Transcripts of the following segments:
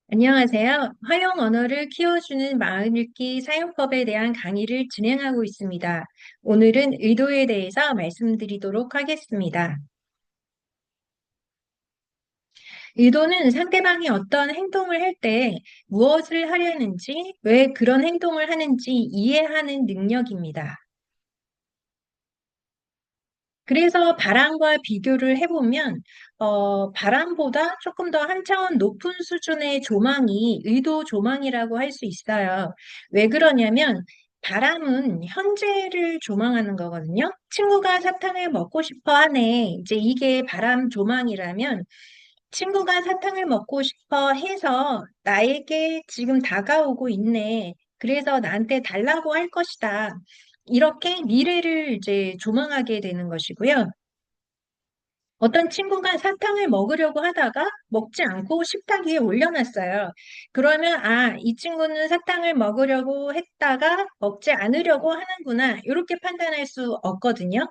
안녕하세요. 화용 언어를 키워주는 마음읽기 사용법에 대한 강의를 진행하고 있습니다. 오늘은 의도에 대해서 말씀드리도록 하겠습니다. 의도는 상대방이 어떤 행동을 할 때 무엇을 하려는지, 왜 그런 행동을 하는지 이해하는 능력입니다. 그래서 바람과 비교를 해보면, 바람보다 조금 더 한 차원 높은 수준의 조망이 의도 조망이라고 할 수 있어요. 왜 그러냐면, 바람은 현재를 조망하는 거거든요. 친구가 사탕을 먹고 싶어 하네. 이제 이게 바람 조망이라면, 친구가 사탕을 먹고 싶어 해서 나에게 지금 다가오고 있네. 그래서 나한테 달라고 할 것이다. 이렇게 미래를 이제 조망하게 되는 것이고요. 어떤 친구가 사탕을 먹으려고 하다가 먹지 않고 식탁 위에 올려놨어요. 그러면, 아, 이 친구는 사탕을 먹으려고 했다가 먹지 않으려고 하는구나. 이렇게 판단할 수 없거든요.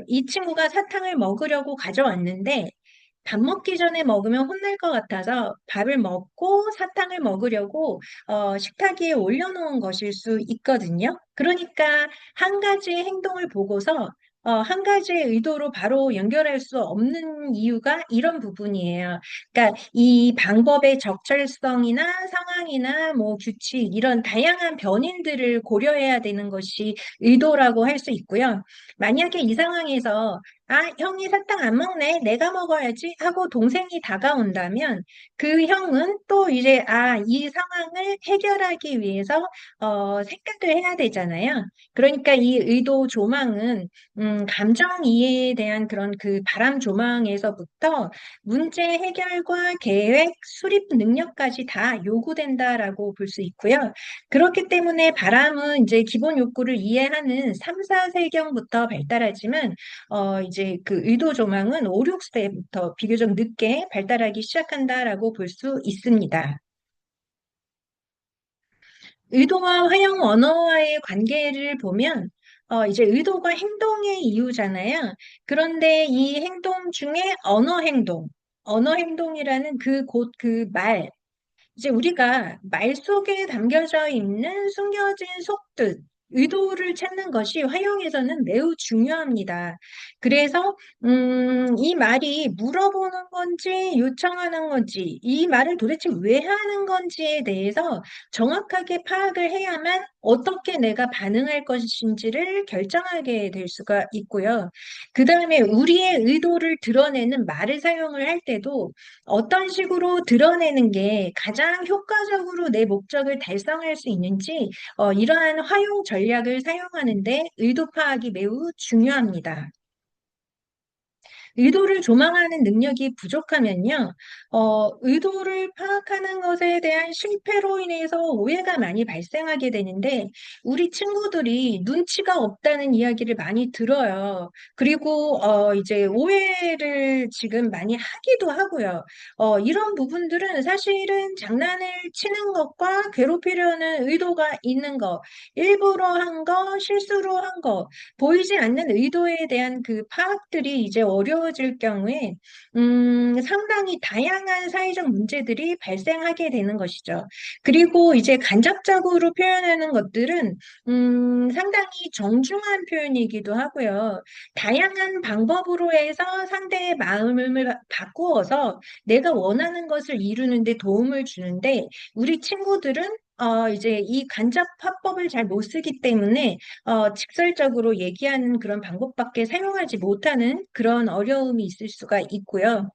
이 친구가 사탕을 먹으려고 가져왔는데, 밥 먹기 전에 먹으면 혼날 것 같아서 밥을 먹고 사탕을 먹으려고 식탁 위에 올려놓은 것일 수 있거든요. 그러니까 한 가지의 행동을 보고서 한 가지의 의도로 바로 연결할 수 없는 이유가 이런 부분이에요. 그러니까 이 방법의 적절성이나 상황이나 뭐 규칙 이런 다양한 변인들을 고려해야 되는 것이 의도라고 할 수 있고요. 만약에 이 상황에서 아, 형이 사탕 안 먹네. 내가 먹어야지 하고 동생이 다가온다면 그 형은 또 이제 아, 이 상황을 해결하기 위해서 생각을 해야 되잖아요. 그러니까 이 의도 조망은 감정 이해에 대한 그런 그 바람 조망에서부터 문제 해결과 계획, 수립 능력까지 다 요구된다라고 볼 수 있고요. 그렇기 때문에 바람은 이제 기본 욕구를 이해하는 3, 4세경부터 발달하지만 이제 그 의도 조망은 5, 6세부터 비교적 늦게 발달하기 시작한다라고 볼 수 있습니다. 의도와 활용 언어와의 관계를 보면 이제 의도가 행동의 이유잖아요. 그런데 이 행동 중에 언어 행동이라는 그 곧 그 말, 이제 우리가 말 속에 담겨져 있는 숨겨진 속뜻, 의도를 찾는 것이 활용에서는 매우 중요합니다. 그래서 이 말이 물어보는 건지 요청하는 건지, 이 말을 도대체 왜 하는 건지에 대해서 정확하게 파악을 해야만 어떻게 내가 반응할 것인지를 결정하게 될 수가 있고요. 그 다음에 우리의 의도를 드러내는 말을 사용을 할 때도 어떤 식으로 드러내는 게 가장 효과적으로 내 목적을 달성할 수 있는지 이러한 활용 전략을 사용하는데 의도 파악이 매우 중요합니다. 의도를 조망하는 능력이 부족하면요, 의도를 파악하는 것에 대한 실패로 인해서 오해가 많이 발생하게 되는데, 우리 친구들이 눈치가 없다는 이야기를 많이 들어요. 그리고, 이제 오해를 지금 많이 하기도 하고요. 이런 부분들은 사실은 장난을 치는 것과 괴롭히려는 의도가 있는 것, 일부러 한 거, 실수로 한 거, 보이지 않는 의도에 대한 그 파악들이 이제 어려워질 경우에 상당히 다양한 사회적 문제들이 발생하게 되는 것이죠. 그리고 이제 간접적으로 표현하는 것들은 상당히 정중한 표현이기도 하고요. 다양한 방법으로 해서 상대의 마음을 바꾸어서 내가 원하는 것을 이루는데 도움을 주는데 우리 친구들은 이제 이 간접 화법을 잘 못 쓰기 때문에 직설적으로 얘기하는 그런 방법밖에 사용하지 못하는 그런 어려움이 있을 수가 있고요.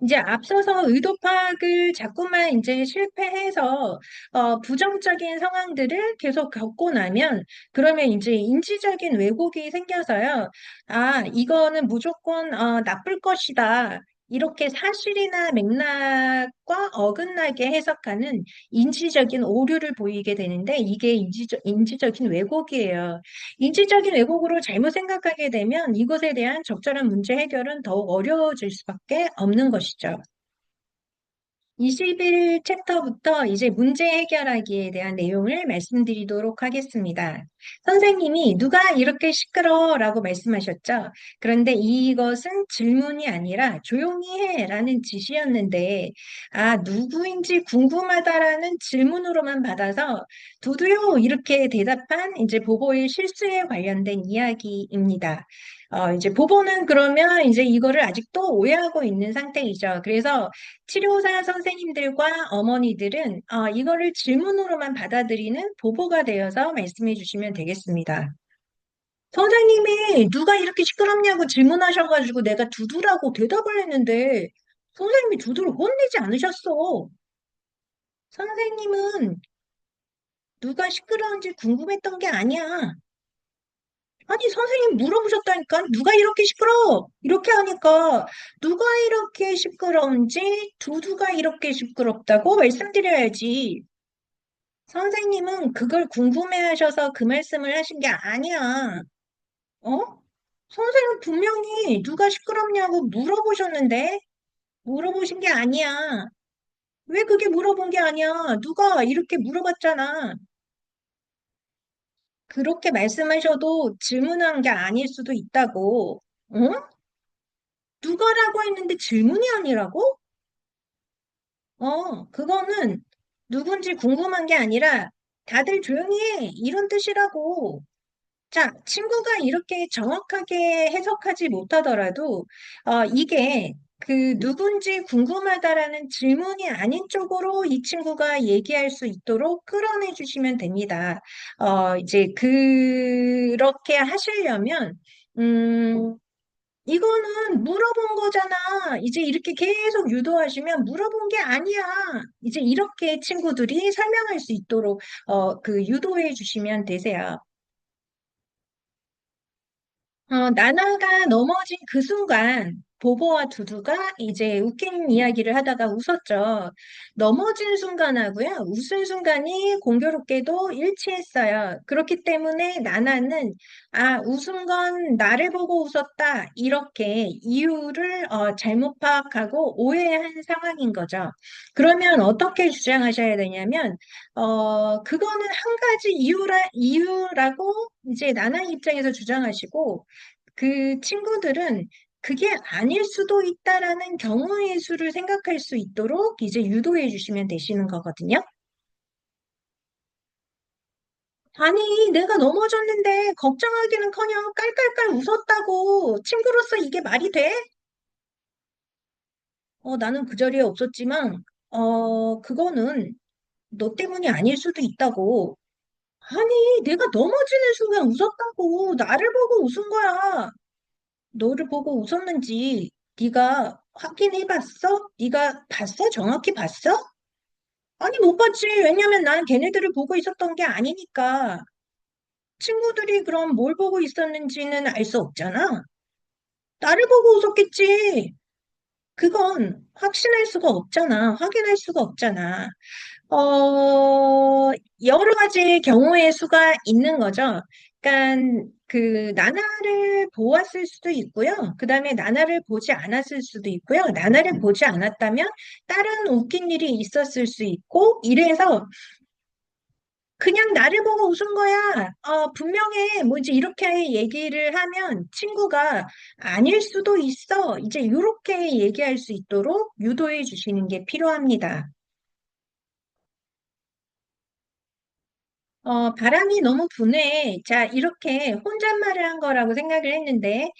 이제 앞서서 의도 파악을 자꾸만 이제 실패해서 부정적인 상황들을 계속 겪고 나면 그러면 이제 인지적인 왜곡이 생겨서요. 아, 이거는 무조건 나쁠 것이다. 이렇게 사실이나 맥락과 어긋나게 해석하는 인지적인 오류를 보이게 되는데 이게 인지적인 왜곡이에요. 인지적인 왜곡으로 잘못 생각하게 되면 이것에 대한 적절한 문제 해결은 더욱 어려워질 수밖에 없는 것이죠. 21챕터부터 이제 문제 해결하기에 대한 내용을 말씀드리도록 하겠습니다. 선생님이 누가 이렇게 시끄러워라고 말씀하셨죠? 그런데 이것은 질문이 아니라 조용히 해라는 지시였는데, 아, 누구인지 궁금하다라는 질문으로만 받아서 두두요 이렇게 대답한 이제 보보의 실수에 관련된 이야기입니다. 이제 보보는 그러면 이제 이거를 아직도 오해하고 있는 상태이죠. 그래서 치료사 선생님들과 어머니들은 이거를 질문으로만 받아들이는 보보가 되어서 말씀해 주시면 되겠습니다. 선생님이 누가 이렇게 시끄럽냐고 질문하셔가지고 내가 두두라고 대답을 했는데 선생님이 두두를 혼내지 않으셨어. 선생님은 누가 시끄러운지 궁금했던 게 아니야. 아니, 선생님 물어보셨다니까? 누가 이렇게 시끄러워? 이렇게 하니까, 누가 이렇게 시끄러운지, 두두가 이렇게 시끄럽다고 말씀드려야지. 선생님은 그걸 궁금해 하셔서 그 말씀을 하신 게 아니야. 어? 선생님 분명히 누가 시끄럽냐고 물어보셨는데, 물어보신 게 아니야. 왜 그게 물어본 게 아니야? 누가 이렇게 물어봤잖아. 그렇게 말씀하셔도 질문한 게 아닐 수도 있다고. 응? 누가라고 했는데 질문이 아니라고? 그거는 누군지 궁금한 게 아니라 다들 조용히 해. 이런 뜻이라고. 자, 친구가 이렇게 정확하게 해석하지 못하더라도, 이게 그 누군지 궁금하다라는 질문이 아닌 쪽으로 이 친구가 얘기할 수 있도록 끌어내 주시면 됩니다. 이제 그렇게 하시려면, 음, 이거는 물어본 거잖아. 이제 이렇게 계속 유도하시면 물어본 게 아니야. 이제 이렇게 친구들이 설명할 수 있도록 그 유도해 주시면 되세요. 나나가 넘어진 그 순간, 보보와 두두가 이제 웃긴 이야기를 하다가 웃었죠. 넘어진 순간하고요, 웃은 순간이 공교롭게도 일치했어요. 그렇기 때문에 나나는, 아, 웃은 건 나를 보고 웃었다. 이렇게 이유를 잘못 파악하고 오해한 상황인 거죠. 그러면 어떻게 주장하셔야 되냐면, 그거는 한 가지 이유라고 이제 나나 입장에서 주장하시고, 그 친구들은 그게 아닐 수도 있다라는 경우의 수를 생각할 수 있도록 이제 유도해 주시면 되시는 거거든요. 아니, 내가 넘어졌는데 걱정하기는커녕 깔깔깔 웃었다고. 친구로서 이게 말이 돼? 나는 그 자리에 없었지만, 그거는 너 때문이 아닐 수도 있다고. 아니, 내가 넘어지는 순간 웃었다고. 나를 보고 웃은 거야. 너를 보고 웃었는지 네가 확인해 봤어? 네가 봤어? 정확히 봤어? 아니, 못 봤지. 왜냐면 나는 걔네들을 보고 있었던 게 아니니까. 친구들이 그럼 뭘 보고 있었는지는 알 수 없잖아. 나를 보고 웃었겠지. 그건 확신할 수가 없잖아. 확인할 수가 없잖아. 어, 여러 가지 경우의 수가 있는 거죠. 그러니까 그 나나를 보았을 수도 있고요. 그 다음에 나나를 보지 않았을 수도 있고요. 나나를 보지 않았다면 다른 웃긴 일이 있었을 수 있고 이래서 그냥 나를 보고 웃은 거야. 분명해. 뭐 이제 이렇게 얘기를 하면 친구가 아닐 수도 있어. 이제 이렇게 얘기할 수 있도록 유도해 주시는 게 필요합니다. 바람이 너무 부네. 자, 이렇게 혼잣말을 한 거라고 생각을 했는데,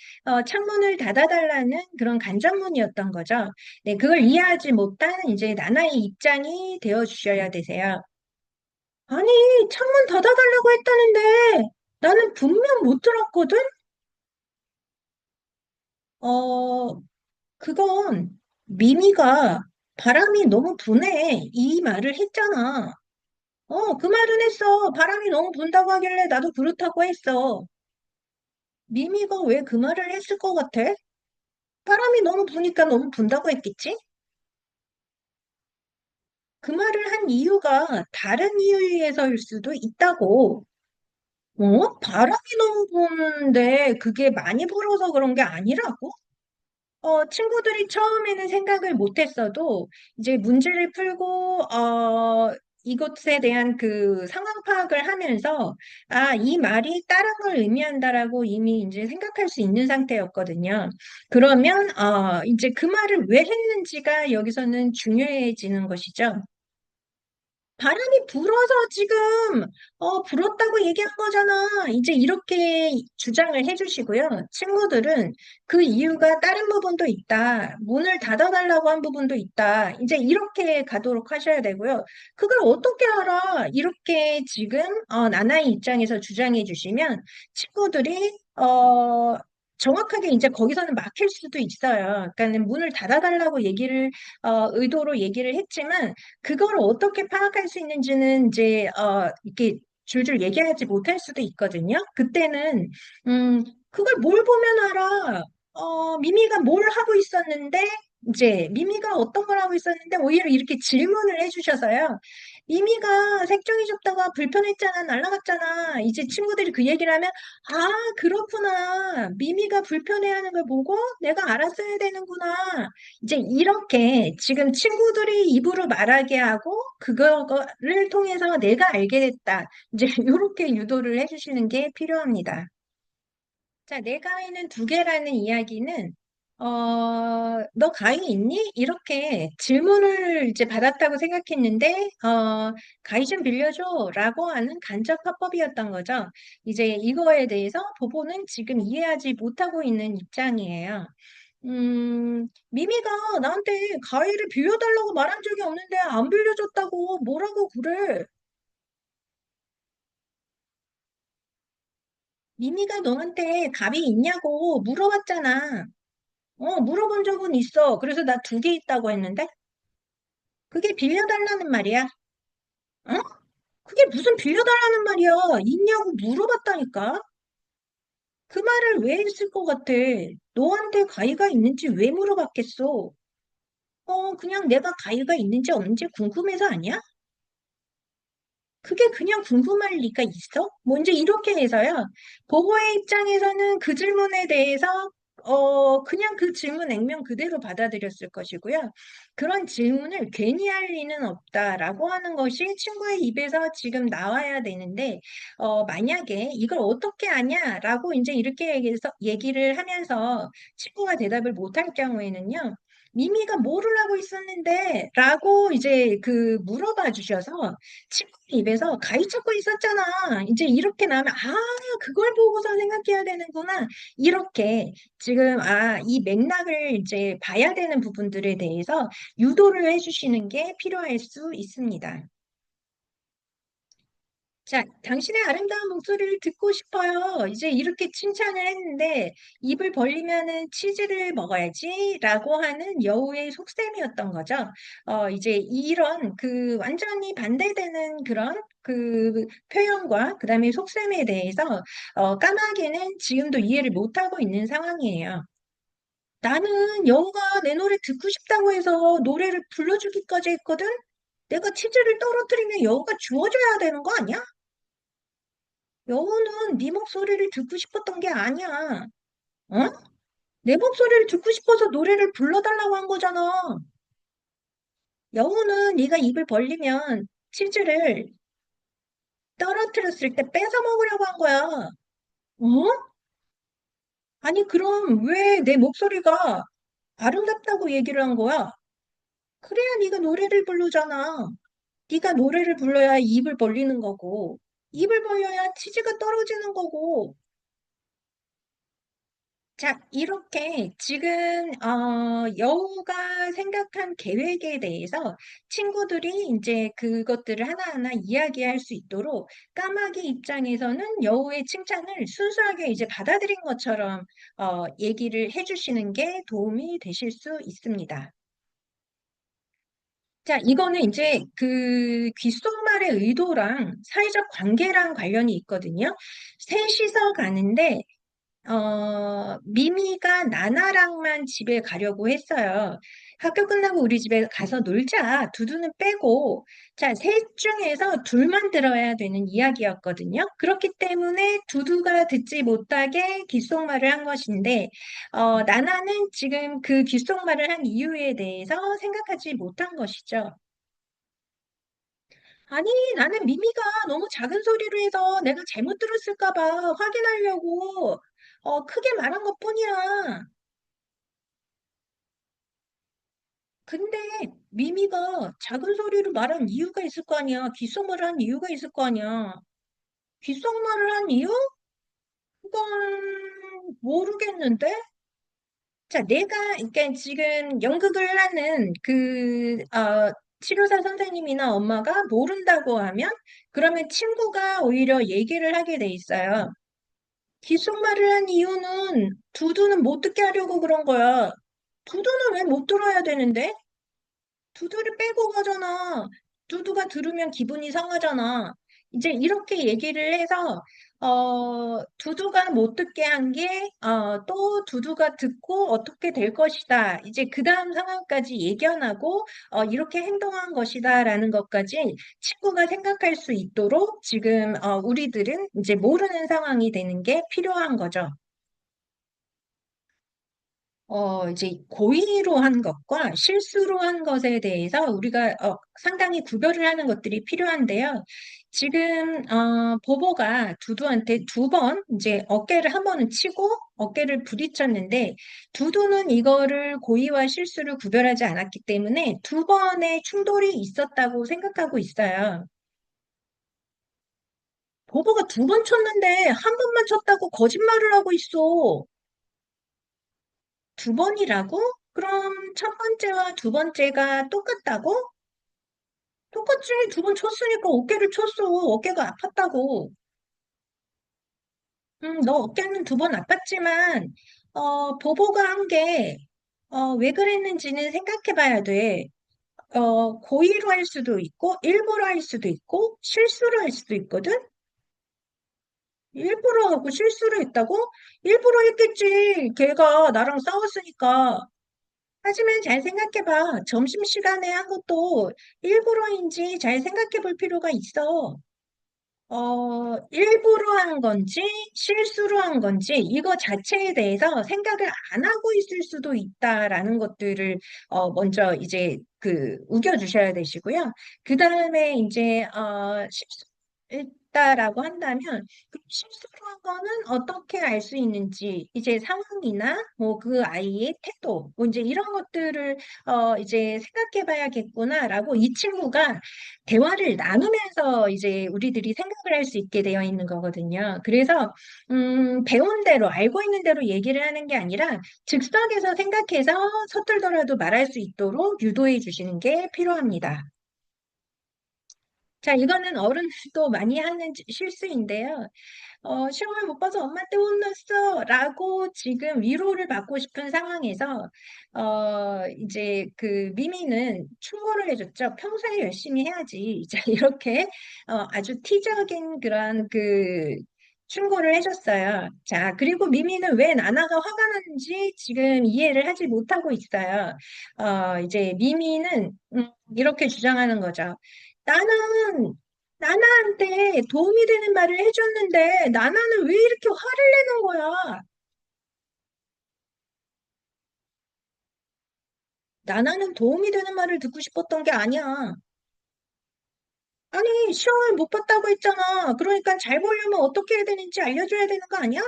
창문을 닫아달라는 그런 간접문이었던 거죠. 네, 그걸 이해하지 못한 이제 나나의 입장이 되어 주셔야 되세요. 아니, 창문 닫아달라고 했다는데, 나는 분명 못 들었거든? 어, 그건 미미가 바람이 너무 부네. 이 말을 했잖아. 그 말은 했어. 바람이 너무 분다고 하길래 나도 그렇다고 했어. 미미가 왜 그 말을 했을 것 같아? 바람이 너무 부니까 너무 분다고 했겠지? 그 말을 한 이유가 다른 이유에서일 수도 있다고. 바람이 너무 부는데 그게 많이 불어서 그런 게 아니라고? 친구들이 처음에는 생각을 못 했어도 이제 문제를 풀고, 이것에 대한 그 상황 파악을 하면서, 아, 이 말이 다른 걸 의미한다라고 이미 이제 생각할 수 있는 상태였거든요. 그러면, 이제 그 말을 왜 했는지가 여기서는 중요해지는 것이죠. 바람이 불어서 지금 불었다고 얘기한 거잖아. 이제 이렇게 주장을 해주시고요. 친구들은 그 이유가 다른 부분도 있다. 문을 닫아달라고 한 부분도 있다. 이제 이렇게 가도록 하셔야 되고요. 그걸 어떻게 알아? 이렇게 지금 나나의 입장에서 주장해 주시면 친구들이 정확하게 이제 거기서는 막힐 수도 있어요. 그러니까 문을 닫아달라고 의도로 얘기를 했지만 그걸 어떻게 파악할 수 있는지는 이제 이렇게 줄줄 얘기하지 못할 수도 있거든요. 그때는 음 그걸 뭘 보면 알아? 미미가 뭘 하고 있었는데 이제 미미가 어떤 걸 하고 있었는데 오히려 이렇게 질문을 해주셔서요. 미미가 색종이 줬다가 불편했잖아, 날라갔잖아. 이제 친구들이 그 얘기를 하면 아 그렇구나. 미미가 불편해하는 걸 보고 내가 알았어야 되는구나. 이제 이렇게 지금 친구들이 입으로 말하게 하고 그거를 통해서 내가 알게 됐다. 이제 이렇게 유도를 해주시는 게 필요합니다. 자, 내 가위는 두 개라는 이야기는 너 가위 있니? 이렇게 질문을 이제 받았다고 생각했는데 가위 좀 빌려줘 라고 하는 간접 화법이었던 거죠. 이제 이거에 대해서 보보는 지금 이해하지 못하고 있는 입장이에요. 미미가 나한테 가위를 빌려달라고 말한 적이 없는데 안 빌려줬다고 뭐라고 그래? 미미가 너한테 답이 있냐고 물어봤잖아. 물어본 적은 있어. 그래서 나 두 개 있다고 했는데 그게 빌려달라는 말이야. 어? 그게 무슨 빌려달라는 말이야. 있냐고 물어봤다니까. 그 말을 왜 했을 것 같아? 너한테 가위가 있는지 왜 물어봤겠어? 그냥 내가 가위가 있는지 없는지 궁금해서 아니야? 그게 그냥 궁금할 리가 있어? 뭐 이제 이렇게 해서요. 보고의 입장에서는 그 질문에 대해서 그냥 그 질문 액면 그대로 받아들였을 것이고요. 그런 질문을 괜히 할 리는 없다라고 하는 것이 친구의 입에서 지금 나와야 되는데 만약에 이걸 어떻게 아냐라고 이제 이렇게 얘기를 하면서 친구가 대답을 못할 경우에는요. 미미가 뭐를 하고 있었는데? 라고 이제 그 물어봐 주셔서 친구 입에서 가위 찾고 있었잖아. 이제 이렇게 나오면, 아, 그걸 보고서 생각해야 되는구나. 이렇게 지금, 이 맥락을 이제 봐야 되는 부분들에 대해서 유도를 해주시는 게 필요할 수 있습니다. 자, 당신의 아름다운 목소리를 듣고 싶어요. 이제 이렇게 칭찬을 했는데, 입을 벌리면은 치즈를 먹어야지, 라고 하는 여우의 속셈이었던 거죠. 이제 이런 그 완전히 반대되는 그런 그 표현과 그 다음에 속셈에 대해서, 까마귀는 지금도 이해를 못하고 있는 상황이에요. 나는 여우가 내 노래 듣고 싶다고 해서 노래를 불러주기까지 했거든? 내가 치즈를 떨어뜨리면 여우가 주워줘야 되는 거 아니야? 여우는 네 목소리를 듣고 싶었던 게 아니야. 어? 내 목소리를 듣고 싶어서 노래를 불러달라고 한 거잖아. 여우는 네가 입을 벌리면 치즈를 떨어뜨렸을 때 뺏어 먹으려고 한 거야. 어? 아니 그럼 왜 내 목소리가 아름답다고 얘기를 한 거야? 그래야 네가 노래를 부르잖아. 네가 노래를 불러야 입을 벌리는 거고, 입을 벌려야 치즈가 떨어지는 거고, 자, 이렇게 지금 여우가 생각한 계획에 대해서 친구들이 이제 그것들을 하나하나 이야기할 수 있도록 까마귀 입장에서는 여우의 칭찬을 순수하게 이제 받아들인 것처럼 얘기를 해주시는 게 도움이 되실 수 있습니다. 자, 이거는 이제 그 귓속말의 의도랑 사회적 관계랑 관련이 있거든요. 셋이서 가는데 미미가 나나랑만 집에 가려고 했어요. 학교 끝나고 우리 집에 가서 놀자. 두두는 빼고. 자, 셋 중에서 둘만 들어야 되는 이야기였거든요. 그렇기 때문에 두두가 듣지 못하게 귓속말을 한 것인데, 나나는 지금 그 귓속말을 한 이유에 대해서 생각하지 못한 것이죠. 아니, 나는 미미가 너무 작은 소리로 해서 내가 잘못 들었을까 봐 확인하려고 크게 말한 것뿐이야. 근데 미미가 작은 소리로 말한 이유가 있을 거 아니야. 귓속말을 한 이유가 있을 거 아니야. 귓속말을 한 이유? 그건 모르겠는데? 자, 내가, 그러니까 지금 연극을 하는 치료사 선생님이나 엄마가 모른다고 하면, 그러면 친구가 오히려 얘기를 하게 돼 있어요. 귓속말을 한 이유는 두두는 못 듣게 하려고 그런 거야. 두두는 왜 못 들어야 되는데? 두두를 빼고 가잖아. 두두가 들으면 기분이 상하잖아. 이제 이렇게 얘기를 해서, 두두가 못 듣게 한 게, 또 두두가 듣고 어떻게 될 것이다. 이제 그 다음 상황까지 예견하고, 이렇게 행동한 것이다라는 것까지 친구가 생각할 수 있도록 지금, 우리들은 이제 모르는 상황이 되는 게 필요한 거죠. 이제 고의로 한 것과 실수로 한 것에 대해서 우리가 상당히 구별을 하는 것들이 필요한데요. 지금 보보가 두두한테 두 번 이제 어깨를 한 번은 치고 어깨를 부딪혔는데 두두는 이거를 고의와 실수를 구별하지 않았기 때문에 두 번의 충돌이 있었다고 생각하고 있어요. 보보가 두 번 쳤는데 한 번만 쳤다고 거짓말을 하고 있어. 두 번이라고? 그럼 첫 번째와 두 번째가 똑같다고? 똑같지. 두 번 쳤으니까 어깨를 쳤어. 어깨가 아팠다고. 너 어깨는 두 번 아팠지만, 보보가 한 게, 왜 그랬는지는 생각해 봐야 돼. 고의로 할 수도 있고, 일부러 할 수도 있고, 실수로 할 수도 있거든? 일부러 하고 실수로 했다고? 일부러 했겠지. 걔가 나랑 싸웠으니까. 하지만 잘 생각해봐. 점심시간에 한 것도 일부러인지 잘 생각해 볼 필요가 있어. 일부러 한 건지 실수로 한 건지 이거 자체에 대해서 생각을 안 하고 있을 수도 있다라는 것들을 먼저 이제 우겨주셔야 되시고요. 그 다음에 이제 실수했다라고 한다면 그 실수로 한 거는 어떻게 알 수 있는지 이제 상황이나 뭐 그 아이의 태도 뭐 이제 이런 것들을 이제 생각해 봐야겠구나라고 이 친구가 대화를 나누면서 이제 우리들이 생각을 할 수 있게 되어 있는 거거든요. 그래서 배운 대로 알고 있는 대로 얘기를 하는 게 아니라 즉석에서 생각해서 서툴더라도 말할 수 있도록 유도해 주시는 게 필요합니다. 자, 이거는 어른들도 많이 하는 실수인데요. 시험을 못 봐서 엄마한테 혼났어. 라고 지금 위로를 받고 싶은 상황에서, 이제 미미는 충고를 해줬죠. 평소에 열심히 해야지. 자, 이렇게, 아주 티적인 그런 충고를 해줬어요. 자, 그리고 미미는 왜 나나가 화가 나는지 지금 이해를 하지 못하고 있어요. 이제 미미는, 이렇게 주장하는 거죠. 나는 나나한테 도움이 되는 말을 해줬는데 나나는 왜 이렇게 화를 내는 거야? 나나는 도움이 되는 말을 듣고 싶었던 게 아니야. 아니, 시험을 못 봤다고 했잖아. 그러니까 잘 보려면 어떻게 해야 되는지 알려줘야 되는 거 아니야?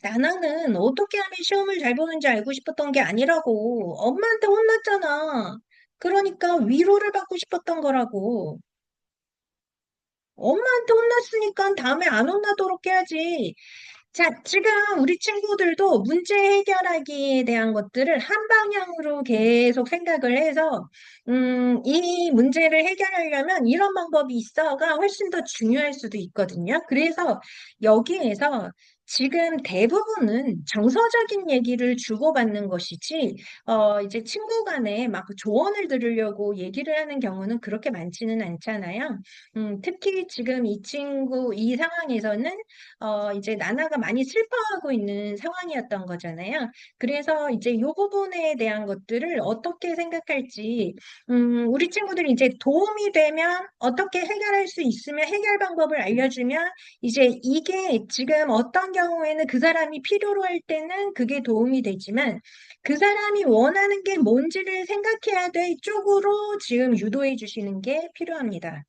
나나는 어떻게 하면 시험을 잘 보는지 알고 싶었던 게 아니라고. 엄마한테 혼났잖아. 그러니까 위로를 받고 싶었던 거라고. 엄마한테 혼났으니까 다음에 안 혼나도록 해야지. 자, 지금 우리 친구들도 문제 해결하기에 대한 것들을 한 방향으로 계속 생각을 해서, 이 문제를 해결하려면 이런 방법이 있어가 훨씬 더 중요할 수도 있거든요. 그래서 여기에서 지금 대부분은 정서적인 얘기를 주고받는 것이지, 이제 친구 간에 막 조언을 들으려고 얘기를 하는 경우는 그렇게 많지는 않잖아요. 특히 지금 이 친구, 이 상황에서는 이제 나나가 많이 슬퍼하고 있는 상황이었던 거잖아요. 그래서 이제 이 부분에 대한 것들을 어떻게 생각할지, 우리 친구들이 이제 도움이 되면 어떻게 해결할 수 있으면 해결 방법을 알려주면 이제 이게 지금 어떤 경우에는 그 사람이 필요로 할 때는 그게 도움이 되지만 그 사람이 원하는 게 뭔지를 생각해야 될 쪽으로 지금 유도해 주시는 게 필요합니다.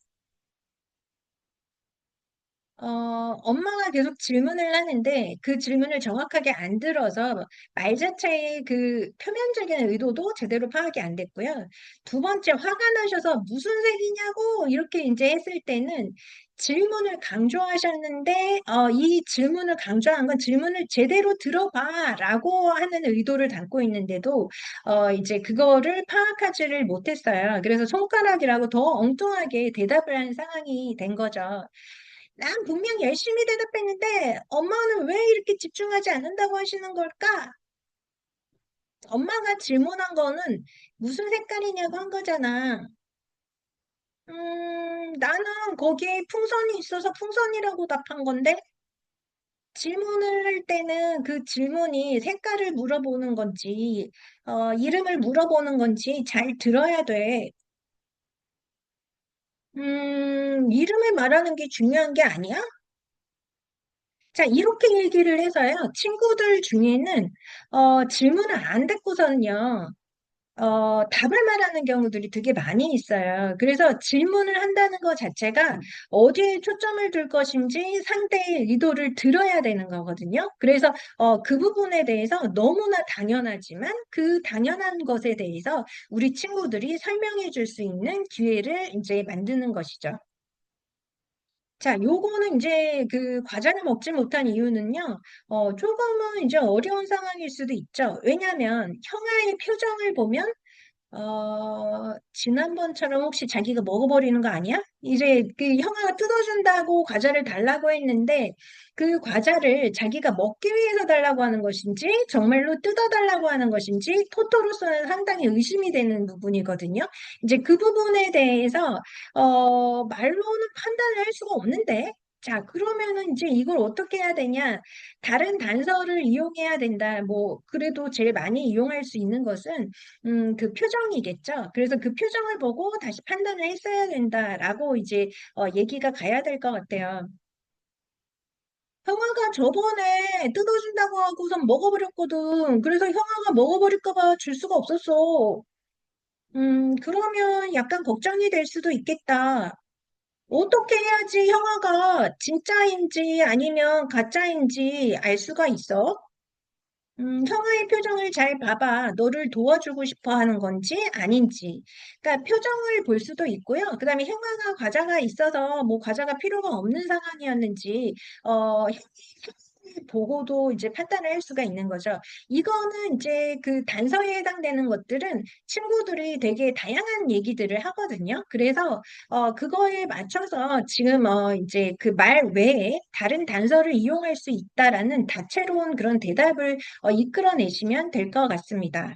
엄마가 계속 질문을 하는데 그 질문을 정확하게 안 들어서 말 자체의 그 표면적인 의도도 제대로 파악이 안 됐고요. 두 번째, 화가 나셔서 무슨 색이냐고 이렇게 이제 했을 때는 질문을 강조하셨는데, 이 질문을 강조한 건 질문을 제대로 들어봐 라고 하는 의도를 담고 있는데도, 이제 그거를 파악하지를 못했어요. 그래서 손가락이라고 더 엉뚱하게 대답을 한 상황이 된 거죠. 난 분명 열심히 대답했는데 엄마는 왜 이렇게 집중하지 않는다고 하시는 걸까? 엄마가 질문한 거는 무슨 색깔이냐고 한 거잖아. 나는 거기에 풍선이 있어서 풍선이라고 답한 건데 질문을 할 때는 그 질문이 색깔을 물어보는 건지, 이름을 물어보는 건지 잘 들어야 돼. 이름을 말하는 게 중요한 게 아니야? 자, 이렇게 얘기를 해서요. 친구들 중에는 질문을 안 듣고서는요. 답을 말하는 경우들이 되게 많이 있어요. 그래서 질문을 한다는 것 자체가 어디에 초점을 둘 것인지 상대의 의도를 들어야 되는 거거든요. 그래서 그 부분에 대해서 너무나 당연하지만 그 당연한 것에 대해서 우리 친구들이 설명해 줄 수 있는 기회를 이제 만드는 것이죠. 자, 요거는 이제 그 과자를 먹지 못한 이유는요, 조금은 이제 어려운 상황일 수도 있죠. 왜냐하면 형아의 표정을 보면 지난번처럼 혹시 자기가 먹어버리는 거 아니야? 이제 그 형아가 뜯어준다고 과자를 달라고 했는데 그 과자를 자기가 먹기 위해서 달라고 하는 것인지 정말로 뜯어달라고 하는 것인지 토토로서는 상당히 의심이 되는 부분이거든요. 이제 그 부분에 대해서 말로는 판단을 할 수가 없는데 자, 그러면은 이제 이걸 어떻게 해야 되냐? 다른 단서를 이용해야 된다. 뭐, 그래도 제일 많이 이용할 수 있는 것은 그 표정이겠죠. 그래서 그 표정을 보고 다시 판단을 했어야 된다라고 이제 얘기가 가야 될 것 같아요. 형아가 저번에 뜯어준다고 하고선 먹어버렸거든. 그래서 형아가 먹어버릴까 봐 줄 수가 없었어. 그러면 약간 걱정이 될 수도 있겠다. 어떻게 해야지 형아가 진짜인지 아니면 가짜인지 알 수가 있어? 형아의 표정을 잘 봐봐. 너를 도와주고 싶어 하는 건지 아닌지. 그러니까 표정을 볼 수도 있고요. 그다음에 형아가 과자가 있어서 뭐 과자가 필요가 없는 상황이었는지, 형이 보고도 이제 판단을 할 수가 있는 거죠. 이거는 이제 그 단서에 해당되는 것들은 친구들이 되게 다양한 얘기들을 하거든요. 그래서 그거에 맞춰서 지금 이제 그 말 외에 다른 단서를 이용할 수 있다라는 다채로운 그런 대답을 이끌어내시면 될 것 같습니다.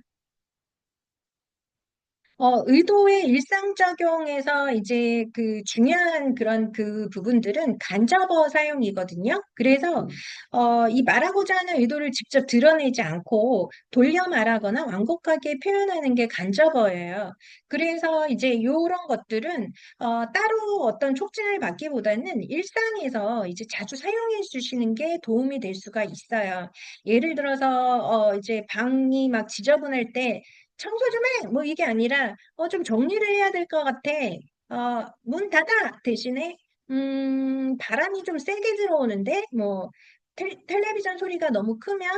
의도의 일상적용에서 이제 그 중요한 그런 그 부분들은 간접어 사용이거든요. 그래서, 이 말하고자 하는 의도를 직접 드러내지 않고 돌려 말하거나 완곡하게 표현하는 게 간접어예요. 그래서 이제 이런 것들은, 따로 어떤 촉진을 받기보다는 일상에서 이제 자주 사용해 주시는 게 도움이 될 수가 있어요. 예를 들어서, 이제 방이 막 지저분할 때 청소 좀 해! 뭐 이게 아니라, 좀 정리를 해야 될 것 같아. 문 닫아! 대신에, 바람이 좀 세게 들어오는데, 뭐, 텔레비전 소리가 너무 크면,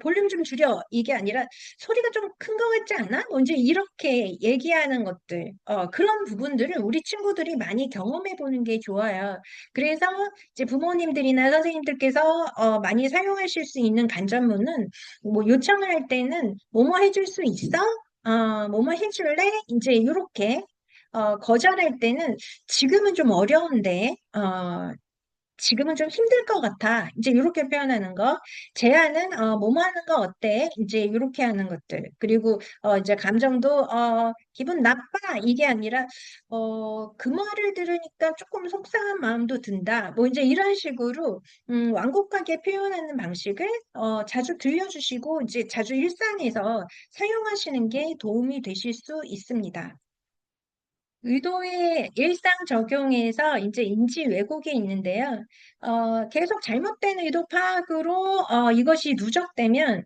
볼륨 좀 줄여. 이게 아니라, 소리가 좀 큰 것 같지 않아? 뭐 이제 이렇게 얘기하는 것들, 그런 부분들을 우리 친구들이 많이 경험해 보는 게 좋아요. 그래서 이제 부모님들이나 선생님들께서 많이 사용하실 수 있는 간접문은 뭐 요청을 할 때는 뭐뭐 해줄 수 있어? 뭐뭐 해줄래? 이제 이렇게 거절할 때는 지금은 좀 어려운데 지금은 좀 힘들 것 같아. 이제 이렇게 표현하는 거. 제안은 뭐뭐 하는 거 어때? 이제 이렇게 하는 것들. 그리고 이제 감정도 기분 나빠 이게 아니라 그 말을 들으니까 조금 속상한 마음도 든다. 뭐 이제 이런 식으로 완곡하게 표현하는 방식을 자주 들려주시고 이제 자주 일상에서 사용하시는 게 도움이 되실 수 있습니다. 의도의 일상 적용에서 이제 인지 왜곡이 있는데요. 계속 잘못된 의도 파악으로 이것이 누적되면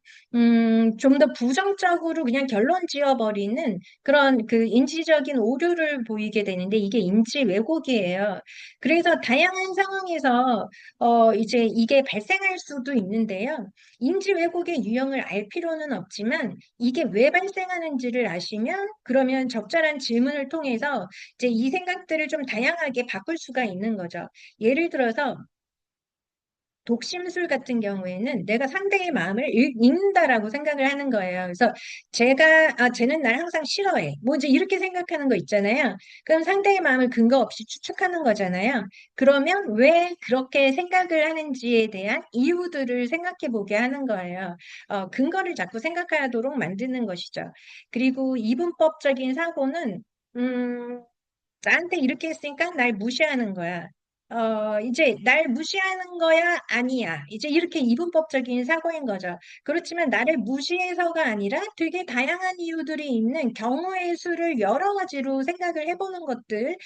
좀 더 부정적으로 그냥 결론 지어버리는 그런 그 인지적인 오류를 보이게 되는데 이게 인지 왜곡이에요. 그래서 다양한 상황에서 이제 이게 발생할 수도 있는데요. 인지 왜곡의 유형을 알 필요는 없지만 이게 왜 발생하는지를 아시면 그러면 적절한 질문을 통해서 이제 이 생각들을 좀 다양하게 바꿀 수가 있는 거죠. 예를 들어서 독심술 같은 경우에는 내가 상대의 마음을 읽는다라고 생각을 하는 거예요. 그래서 쟤는 날 항상 싫어해. 뭐 이제 이렇게 생각하는 거 있잖아요. 그럼 상대의 마음을 근거 없이 추측하는 거잖아요. 그러면 왜 그렇게 생각을 하는지에 대한 이유들을 생각해 보게 하는 거예요. 근거를 자꾸 생각하도록 만드는 것이죠. 그리고 이분법적인 사고는, 나한테 이렇게 했으니까 날 무시하는 거야. 이제 날 무시하는 거야? 아니야. 이제 이렇게 이분법적인 사고인 거죠. 그렇지만 나를 무시해서가 아니라 되게 다양한 이유들이 있는 경우의 수를 여러 가지로 생각을 해보는 것들,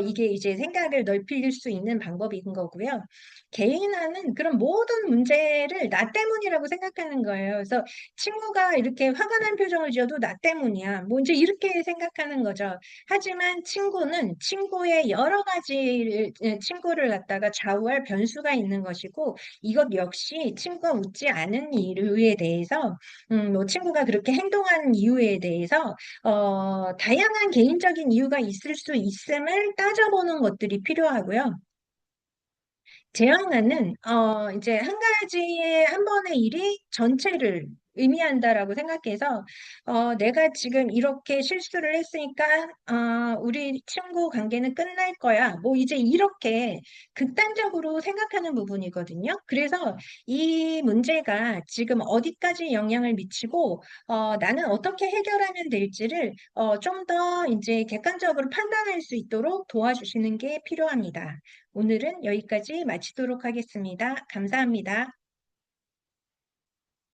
이게 이제 생각을 넓힐 수 있는 방법인 거고요. 개인화는 그런 모든 문제를 나 때문이라고 생각하는 거예요. 그래서 친구가 이렇게 화가 난 표정을 지어도 나 때문이야. 뭐 이제 이렇게 생각하는 거죠. 하지만 친구는 친구의 여러 가지 친구를 갖다가 좌우할 변수가 있는 것이고 이것 역시 친구가 웃지 않은 이유에 대해서 뭐 친구가 그렇게 행동한 이유에 대해서 다양한 개인적인 이유가 있을 수 있음을 따져보는 것들이 필요하고요. 재앙은 이제 한 가지의 한 번의 일이 전체를 의미한다라고 생각해서 내가 지금 이렇게 실수를 했으니까 우리 친구 관계는 끝날 거야. 뭐 이제 이렇게 극단적으로 생각하는 부분이거든요. 그래서 이 문제가 지금 어디까지 영향을 미치고 나는 어떻게 해결하면 될지를 좀 더 이제 객관적으로 판단할 수 있도록 도와주시는 게 필요합니다. 오늘은 여기까지 마치도록 하겠습니다. 감사합니다.